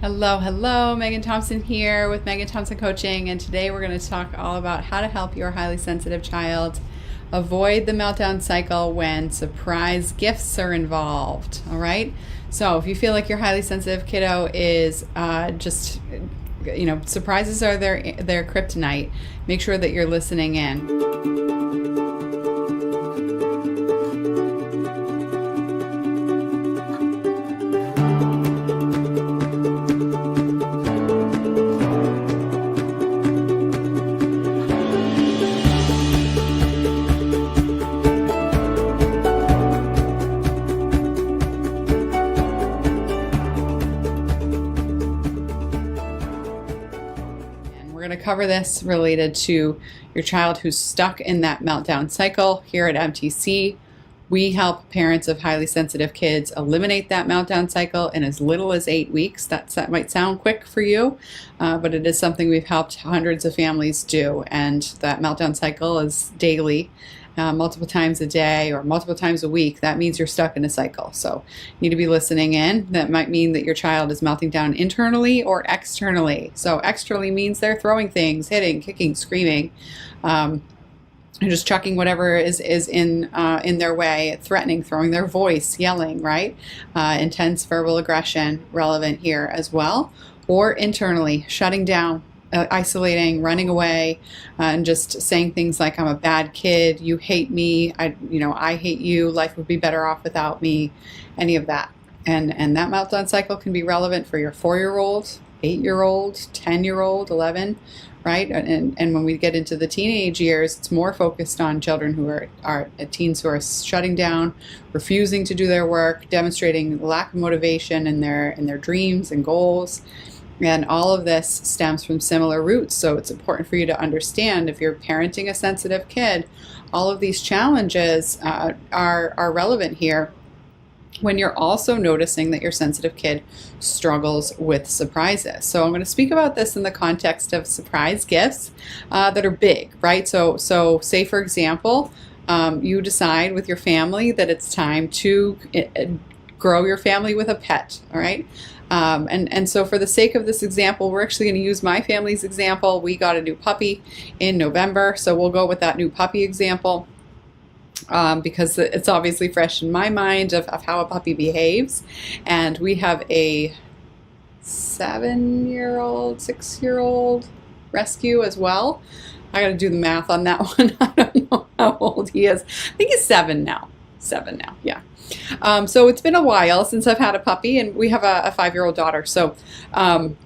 Hello, hello. Megan Thompson here with Megan Thompson Coaching, and today we're going to talk all about how to help your highly sensitive child avoid the meltdown cycle when surprise gifts are involved. All right. So if you feel like your highly sensitive kiddo is surprises are their kryptonite, make sure that you're listening in. We're going to cover this related to your child who's stuck in that meltdown cycle. Here at MTC, we help parents of highly sensitive kids eliminate that meltdown cycle in as little as 8 weeks. That might sound quick for you, but it is something we've helped hundreds of families do. And that meltdown cycle is daily, multiple times a day or multiple times a week. That means you're stuck in a cycle. So you need to be listening in. That might mean that your child is melting down internally or externally. So externally means they're throwing things, hitting, kicking, screaming, and just chucking whatever is in their way, threatening, throwing their voice, yelling, right? Intense verbal aggression, relevant here as well. Or internally, shutting down, isolating, running away, and just saying things like, I'm a bad kid, you hate me, I hate you, life would be better off without me, any of that. And that meltdown cycle can be relevant for your 4-year-old, 8-year-old, 10-year-old, 11, right? And when we get into the teenage years, it's more focused on children who are teens who are shutting down, refusing to do their work, demonstrating lack of motivation in their dreams and goals. And all of this stems from similar roots. So it's important for you to understand, if you're parenting a sensitive kid, all of these challenges are relevant here when you're also noticing that your sensitive kid struggles with surprises. So I'm going to speak about this in the context of surprise gifts that are big, right? So say, for example, you decide with your family that it's time to grow your family with a pet, all right? And so for the sake of this example, we're actually going to use my family's example. We got a new puppy in November, so we'll go with that new puppy example because it's obviously fresh in my mind of how a puppy behaves. And we have a 7-year-old, 6-year-old rescue as well. I got to do the math on that one. I don't know how old he is. I think he's 7 now. 7 now, yeah. So it's been a while since I've had a puppy, and we have a 5-year-old daughter. So when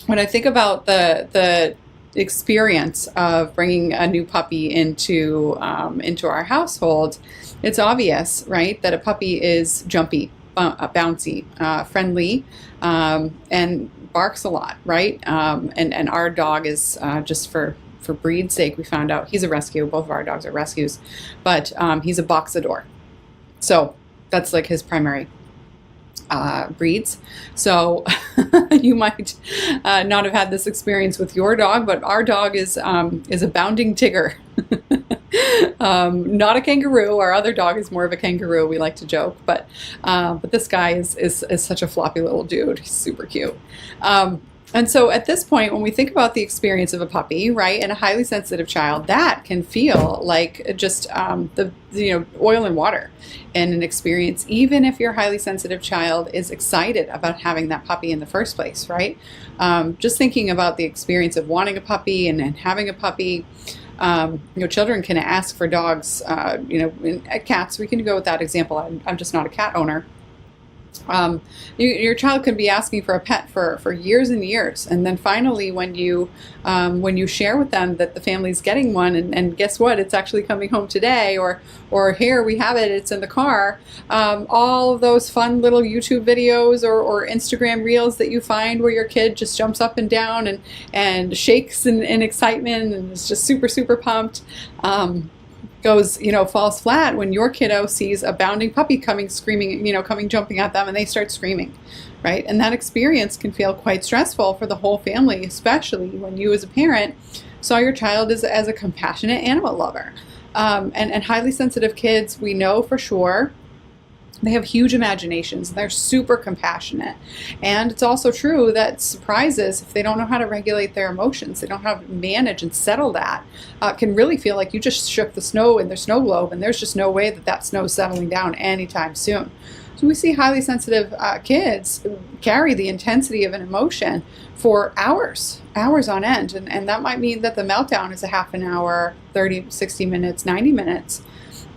I think about the experience of bringing a new puppy into our household, it's obvious, right, that a puppy is jumpy, bouncy, friendly, and barks a lot, right? And our dog is just for breed's sake, we found out he's a rescue. Both of our dogs are rescues, but he's a boxador. So that's like his primary breeds. So you might not have had this experience with your dog, but our dog is a bounding tigger. Not a kangaroo. Our other dog is more of a kangaroo. We like to joke, but this guy is such a floppy little dude. He's super cute. And so at this point, when we think about the experience of a puppy, right, and a highly sensitive child, that can feel like just oil and water in an experience, even if your highly sensitive child is excited about having that puppy in the first place, right? Just thinking about the experience of wanting a puppy and having a puppy. Children can ask for dogs, cats. We can go with that example. I'm just not a cat owner. Your child could be asking for a pet for years and years, and then finally when you share with them that the family's getting one, and guess what, it's actually coming home today, or here we have it, it's in the car, all of those fun little YouTube videos or Instagram reels that you find where your kid just jumps up and down and shakes in excitement and is just super pumped, falls flat when your kiddo sees a bounding puppy coming screaming, coming jumping at them, and they start screaming, right? And that experience can feel quite stressful for the whole family, especially when you as a parent saw your child as a compassionate animal lover. And highly sensitive kids, we know for sure, They have huge imaginations. They're super compassionate. And it's also true that surprises, if they don't know how to regulate their emotions, they don't know how to manage and settle that, can really feel like you just shook the snow in their snow globe, and there's just no way that that snow is settling down anytime soon. So we see highly sensitive kids carry the intensity of an emotion for hours on end. And that might mean that the meltdown is a half an hour, 30, 60 minutes, 90 minutes.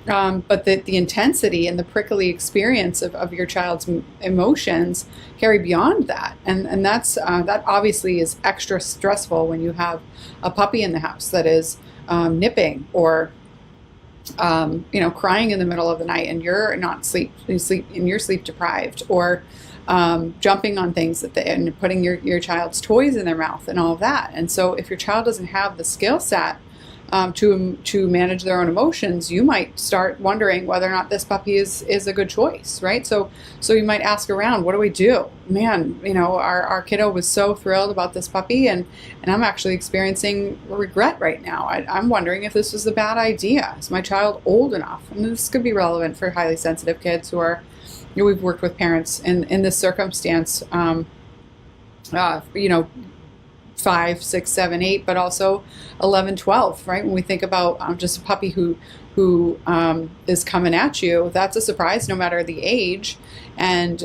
But the intensity and the prickly experience of your child's emotions carry beyond that. And that obviously is extra stressful when you have a puppy in the house that is nipping or crying in the middle of the night, and you're sleep deprived, or jumping on things and putting your child's toys in their mouth and all of that. And so if your child doesn't have the skill set to manage their own emotions, you might start wondering whether or not this puppy is a good choice, right? So you might ask around, what do we do? Man, our kiddo was so thrilled about this puppy, and I'm actually experiencing regret right now. I'm wondering if this was a bad idea. Is my child old enough? And this could be relevant for highly sensitive kids who are, we've worked with parents in this circumstance, 5, 6, 7, 8, but also 11, 12, right? When we think about just a puppy who is coming at you, that's a surprise no matter the age. And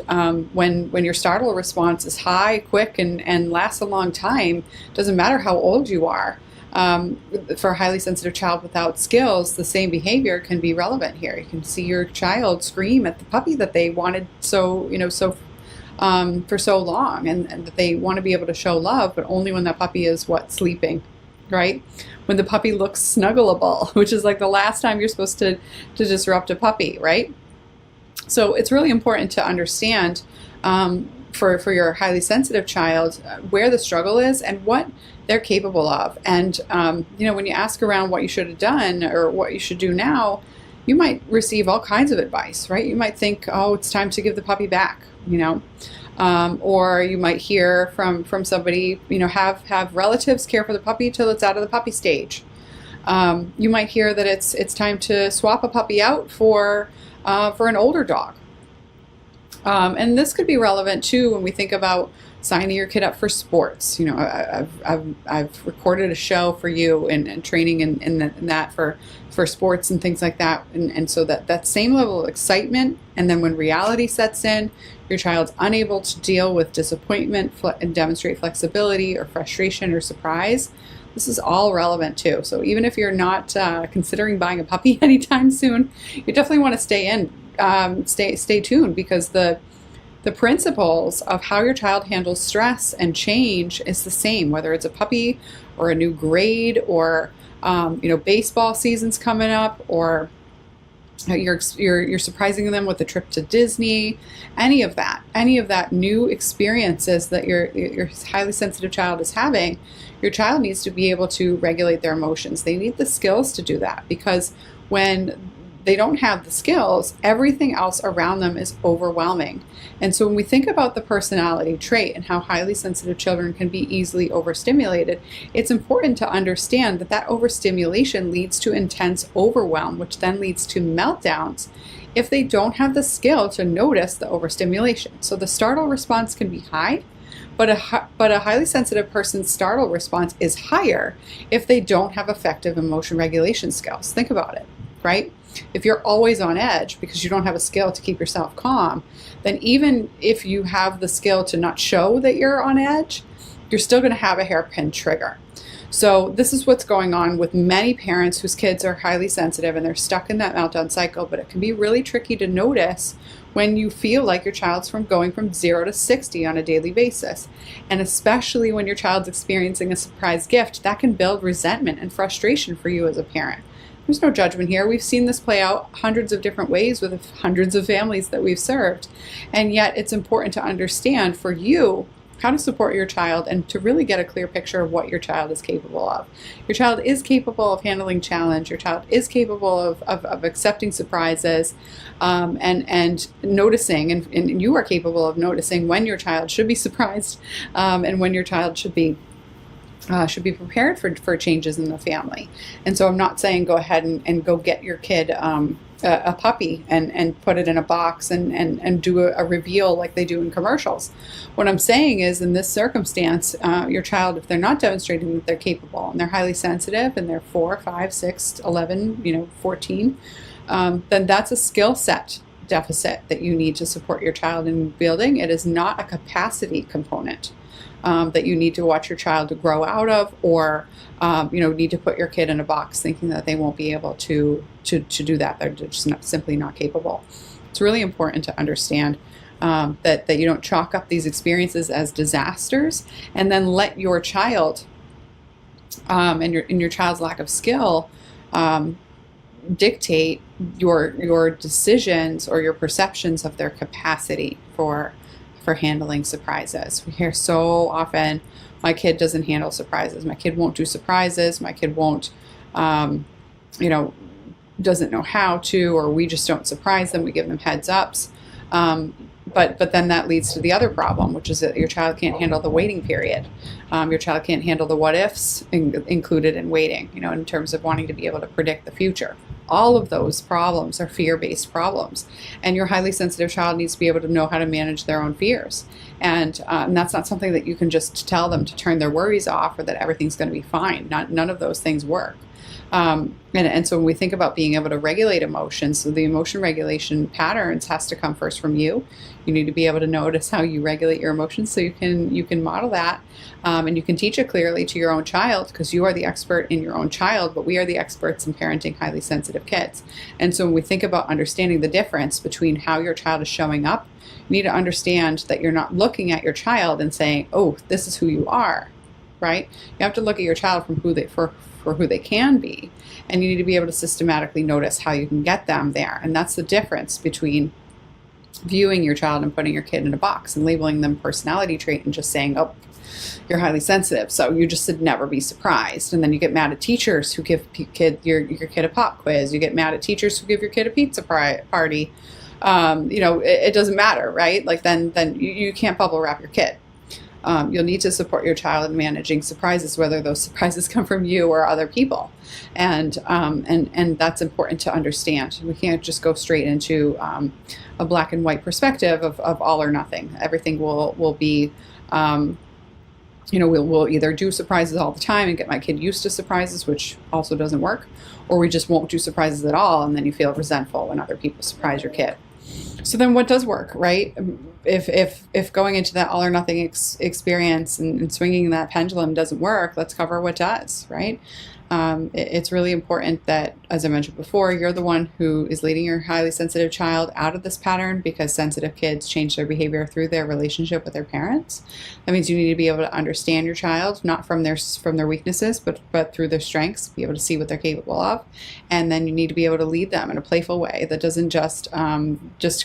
when your startle response is high, quick, and lasts a long time, doesn't matter how old you are. For a highly sensitive child without skills, the same behavior can be relevant here. You can see your child scream at the puppy that they wanted for so long, and that they want to be able to show love, but only when that puppy is sleeping, right? When the puppy looks snuggleable, which is like the last time you're supposed to disrupt a puppy, right? So it's really important to understand for your highly sensitive child where the struggle is and what they're capable of. And when you ask around what you should have done or what you should do now, you might receive all kinds of advice, right? You might think, oh, it's time to give the puppy back, or you might hear from somebody, have relatives care for the puppy till it's out of the puppy stage. You might hear that it's time to swap a puppy out for an older dog. And this could be relevant too when we think about signing your kid up for sports. I've recorded a show for you and training in that for sports and things like that. And so that same level of excitement, and then when reality sets in, your child's unable to deal with disappointment and demonstrate flexibility or frustration or surprise. This is all relevant too. So even if you're not considering buying a puppy anytime soon, you definitely want to stay tuned, because the principles of how your child handles stress and change is the same, whether it's a puppy or a new grade or baseball season's coming up, or you're surprising them with a trip to Disney. Any of that new experiences that your highly sensitive child is having, your child needs to be able to regulate their emotions. They need the skills to do that, because when they don't have the skills, everything else around them is overwhelming. And so when we think about the personality trait and how highly sensitive children can be easily overstimulated, it's important to understand that overstimulation leads to intense overwhelm, which then leads to meltdowns if they don't have the skill to notice the overstimulation. So the startle response can be high, but a highly sensitive person's startle response is higher if they don't have effective emotion regulation skills. Think about it, right? If you're always on edge because you don't have a skill to keep yourself calm, then even if you have the skill to not show that you're on edge, you're still going to have a hairpin trigger. So this is what's going on with many parents whose kids are highly sensitive and they're stuck in that meltdown cycle. But it can be really tricky to notice when you feel like your child's going from 0 to 60 on a daily basis. And especially when your child's experiencing a surprise gift, that can build resentment and frustration for you as a parent. There's no judgment here. We've seen this play out hundreds of different ways with hundreds of families that we've served. And yet it's important to understand for you how to support your child and to really get a clear picture of what your child is capable of. Your child is capable of handling challenge. Your child is capable of accepting surprises and noticing, and you are capable of noticing when your child should be surprised and when your child should be should be prepared for changes in the family. And so I'm not saying go ahead and go get your kid a puppy and put it in a box and do a reveal like they do in commercials. What I'm saying is, in this circumstance, your child, if they're not demonstrating that they're capable and they're highly sensitive and they're 4, 5, 6, 11, 14, then that's a skill set deficit that you need to support your child in building. It is not a capacity component that you need to watch your child to grow out of, or need to put your kid in a box thinking that they won't be able to do that. They're just simply not capable. It's really important to understand that you don't chalk up these experiences as disasters and then let your child and your child's lack of skill dictate your decisions or your perceptions of their capacity for handling surprises. We hear so often, my kid doesn't handle surprises. My kid won't do surprises. My kid won't, doesn't know how to, or we just don't surprise them. We give them heads ups. But then that leads to the other problem, which is that your child can't handle the waiting period. Your child can't handle the what ifs included in waiting, in terms of wanting to be able to predict the future. All of those problems are fear-based problems. And your highly sensitive child needs to be able to know how to manage their own fears. And that's not something that you can just tell them to turn their worries off or that everything's going to be fine. None of those things work. And so when we think about being able to regulate emotions, so the emotion regulation patterns has to come first from you. You need to be able to notice how you regulate your emotions so you can model that, and you can teach it clearly to your own child, because you are the expert in your own child, but we are the experts in parenting highly sensitive kids. And so when we think about understanding the difference between how your child is showing up, you need to understand that you're not looking at your child and saying, oh, this is who you are, right? You have to look at your child from for who they can be, and you need to be able to systematically notice how you can get them there. And that's the difference between viewing your child and putting your kid in a box and labeling them personality trait and just saying, oh, you're highly sensitive, so you just should never be surprised. And then you get mad at teachers who give your kid a pop quiz. You get mad at teachers who give your kid a pizza party. It doesn't matter, right? Like then you can't bubble wrap your kid. You'll need to support your child in managing surprises, whether those surprises come from you or other people. And that's important to understand. We can't just go straight into a black and white perspective of all or nothing. Everything will be, we'll either do surprises all the time and get my kid used to surprises, which also doesn't work, or we just won't do surprises at all, and then you feel resentful when other people surprise your kid. So then what does work, right? If going into that all or nothing experience and swinging that pendulum doesn't work, let's cover what does, right? It's really important that, as I mentioned before, you're the one who is leading your highly sensitive child out of this pattern, because sensitive kids change their behavior through their relationship with their parents. That means you need to be able to understand your child, not from their weaknesses, but through their strengths, be able to see what they're capable of. And then you need to be able to lead them in a playful way that doesn't just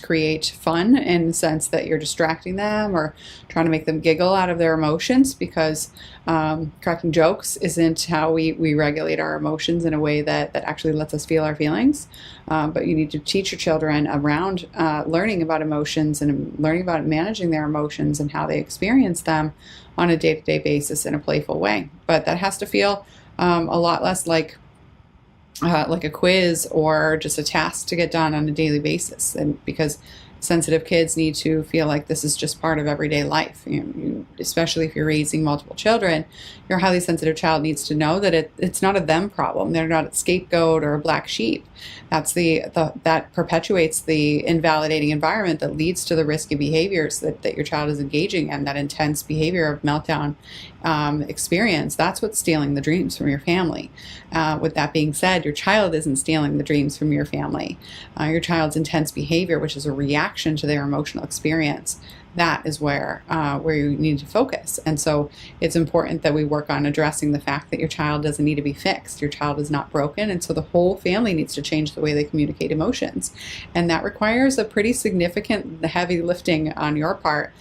create fun in the sense that you're distracting them or trying to make them giggle out of their emotions, because cracking jokes isn't how we regulate our emotions in a way that actually lets us feel our feelings. But you need to teach your children around learning about emotions and learning about managing their emotions and how they experience them on a day-to-day basis in a playful way. But that has to feel a lot less like a quiz or just a task to get done on a daily basis, and because sensitive kids need to feel like this is just part of everyday life. Especially if you're raising multiple children, your highly sensitive child needs to know that it's not a them problem. They're not a scapegoat or a black sheep. That perpetuates the invalidating environment that leads to the risky behaviors that your child is engaging in, that intense behavior of meltdown experience. That's what's stealing the dreams from your family. With that being said, your child isn't stealing the dreams from your family. Your child's intense behavior, which is a reaction to their emotional experience, that is where you need to focus. And so it's important that we work on addressing the fact that your child doesn't need to be fixed. Your child is not broken, and so the whole family needs to change the way they communicate emotions. And that requires a pretty significant heavy lifting on your part,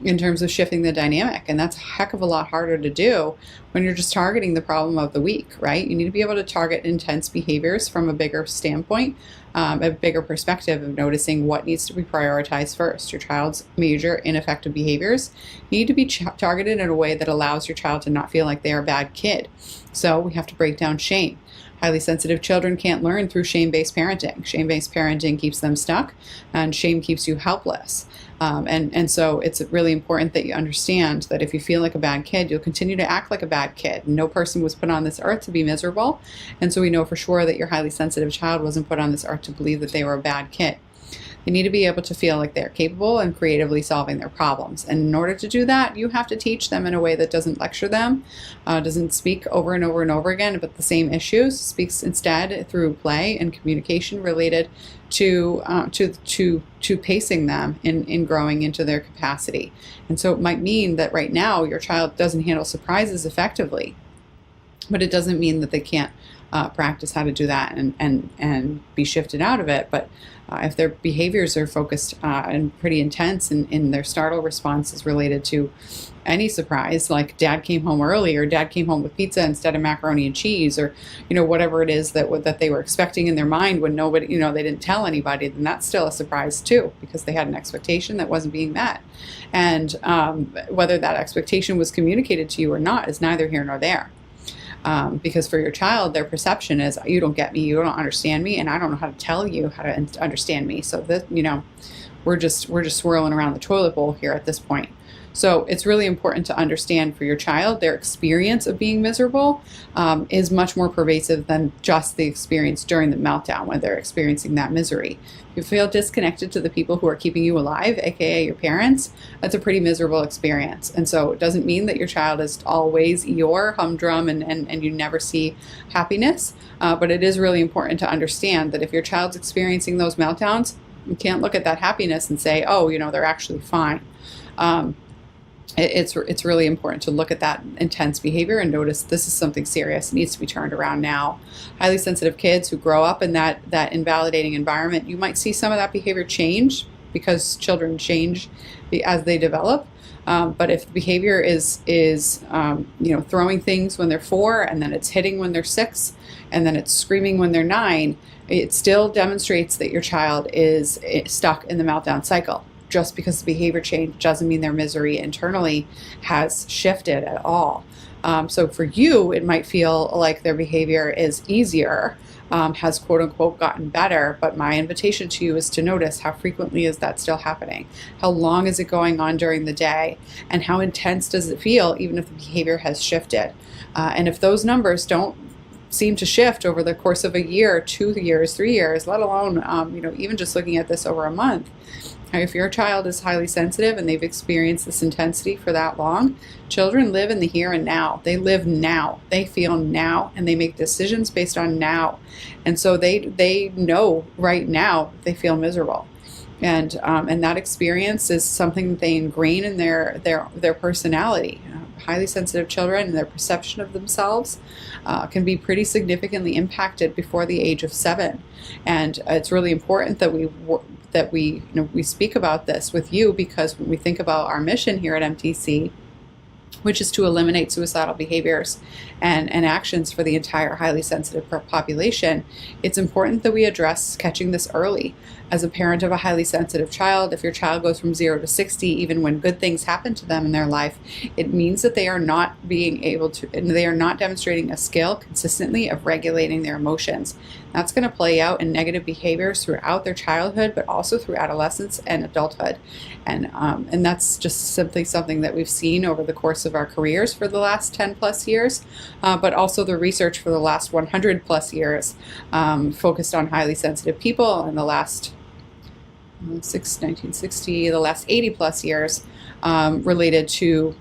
in terms of shifting the dynamic. And that's a heck of a lot harder to do when you're just targeting the problem of the week, right? You need to be able to target intense behaviors from a bigger standpoint, a bigger perspective of noticing what needs to be prioritized first. Your child's major ineffective behaviors need to be targeted in a way that allows your child to not feel like they're a bad kid. So we have to break down shame. Highly sensitive children can't learn through shame-based parenting. Shame-based parenting keeps them stuck, and shame keeps you helpless. And so it's really important that you understand that if you feel like a bad kid, you'll continue to act like a bad kid. No person was put on this earth to be miserable. And so we know for sure that your highly sensitive child wasn't put on this earth to believe that they were a bad kid. They need to be able to feel like they're capable and creatively solving their problems. And in order to do that, you have to teach them in a way that doesn't lecture them, doesn't speak over and over and over again about the same issues, speaks instead through play and communication related to pacing them in growing into their capacity. And so it might mean that right now your child doesn't handle surprises effectively, but it doesn't mean that they can't practice how to do that and be shifted out of it. But if their behaviors are focused and pretty intense in their startle responses related to any surprise, like dad came home early, or dad came home with pizza instead of macaroni and cheese, or whatever it is that they were expecting in their mind when nobody, they didn't tell anybody, then that's still a surprise too, because they had an expectation that wasn't being met. And whether that expectation was communicated to you or not is neither here nor there. Because for your child, their perception is, you don't get me, you don't understand me, and I don't know how to tell you how to understand me. So that, we're just swirling around the toilet bowl here at this point. So it's really important to understand for your child, their experience of being miserable is much more pervasive than just the experience during the meltdown when they're experiencing that misery. If you feel disconnected to the people who are keeping you alive, aka your parents, that's a pretty miserable experience. And so it doesn't mean that your child is always Eeyore, humdrum, and you never see happiness. But it is really important to understand that if your child's experiencing those meltdowns, you can't look at that happiness and say, oh, they're actually fine. It's really important to look at that intense behavior and notice this is something serious. It needs to be turned around now. Highly sensitive kids who grow up in that invalidating environment, you might see some of that behavior change because children change as they develop. But if the behavior is throwing things when they're 4, and then it's hitting when they're 6, and then it's screaming when they're 9, it still demonstrates that your child is stuck in the meltdown cycle. Just because the behavior change doesn't mean their misery internally has shifted at all. So for you, it might feel like their behavior is easier, has quote unquote gotten better, but my invitation to you is to notice how frequently is that still happening? How long is it going on during the day? And how intense does it feel even if the behavior has shifted? And if those numbers don't seem to shift over the course of a year, 2 years, 3 years, let alone even just looking at this over a month. If your child is highly sensitive and they've experienced this intensity for that long, children live in the here and now. They live now. They feel now, and they make decisions based on now. And so they know right now they feel miserable. And that experience is something that they ingrain in their personality. Highly sensitive children and their perception of themselves can be pretty significantly impacted before the age of 7. And it's really important that we speak about this with you, because when we think about our mission here at MTC, which is to eliminate suicidal behaviors and actions for the entire highly sensitive population, it's important that we address catching this early. As a parent of a highly sensitive child, if your child goes from 0 to 60, even when good things happen to them in their life, it means that they are not demonstrating a skill consistently of regulating their emotions. That's going to play out in negative behaviors throughout their childhood, but also through adolescence and adulthood. And that's just simply something that we've seen over the course of our careers for the last 10 plus years, but also the research for the last 100 plus years focused on highly sensitive people, and the last 1960, the last 80 plus years related to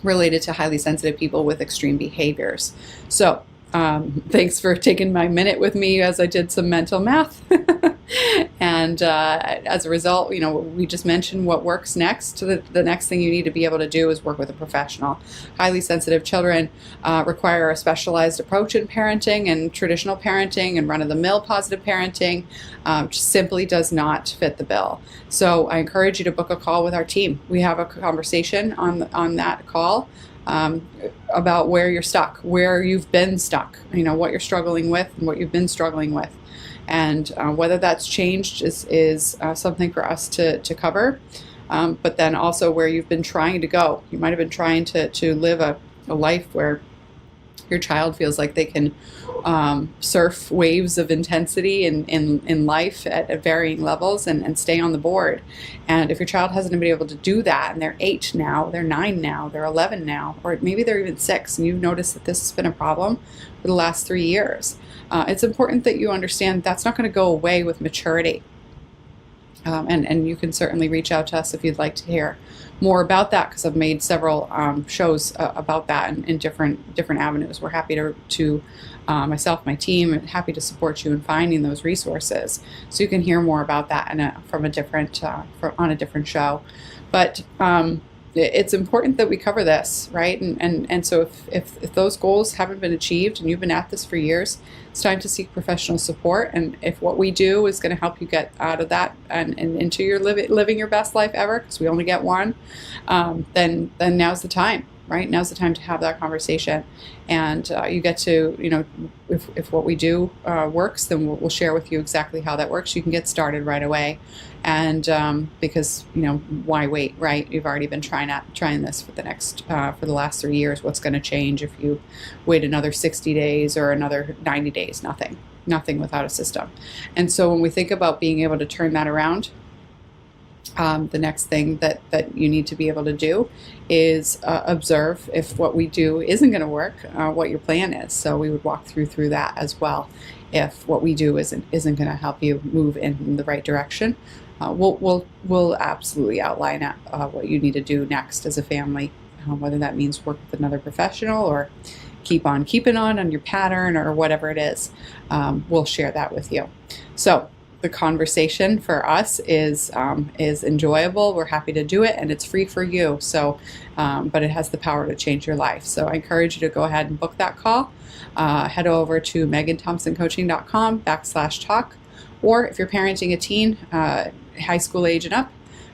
highly sensitive people with extreme behaviors. So Thanks for taking my minute with me as I did some mental math. And as a result, we just mentioned what works next. The next thing you need to be able to do is work with a professional. Highly sensitive children require a specialized approach in parenting, and traditional parenting and run-of-the-mill positive parenting just simply does not fit the bill. So I encourage you to book a call with our team. We have a conversation on that call about where you're stuck, where you've been stuck, what you're struggling with and what you've been struggling with. And whether that's changed is something for us to cover, but then also where you've been trying to go. You might have been trying to live a life where your child feels like they can surf waves of intensity in life at varying levels and stay on the board. And if your child hasn't been able to do that, and they're 8 now, they're 9 now, they're 11 now, or maybe they're even 6, and you've noticed that this has been a problem for the last 3 years, it's important that you understand that's not going to go away with maturity. And you can certainly reach out to us if you'd like to hear more about that, because I've made several shows about that in different avenues. We're happy to myself, my team, happy to support you in finding those resources, so you can hear more about that on a different show. But it's important that we cover this, right? And so if those goals haven't been achieved and you've been at this for years, it's time to seek professional support. And if what we do is going to help you get out of that and into your living your best life ever, because we only get one, then now's the time, right? Now's the time to have that conversation. And you get to, if what we do works, then we'll share with you exactly how that works. You can get started right away. And because, why wait, right? You've already been trying this for the last 3 years. What's going to change if you wait another 60 days or another 90 days? Nothing without a system. And so when we think about being able to turn that around, the next thing that you need to be able to do is observe if what we do isn't going to work, what your plan is. So we would walk through that as well. If what we do isn't going to help you move in the right direction, we'll absolutely outline what you need to do next as a family, whether that means work with another professional or keep on keeping on your pattern or whatever it is. We'll share that with you. So the conversation for us is enjoyable. We're happy to do it, and it's free for you. So, but it has the power to change your life. So I encourage you to go ahead and book that call. Head over to meganthompsoncoaching.com/talk, or if you're parenting a teen, high school age and up,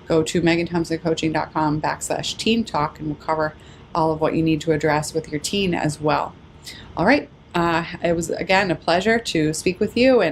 go to meganthompsoncoaching.com/teen talk, and we'll cover all of what you need to address with your teen as well. All right. It was again a pleasure to speak with you, and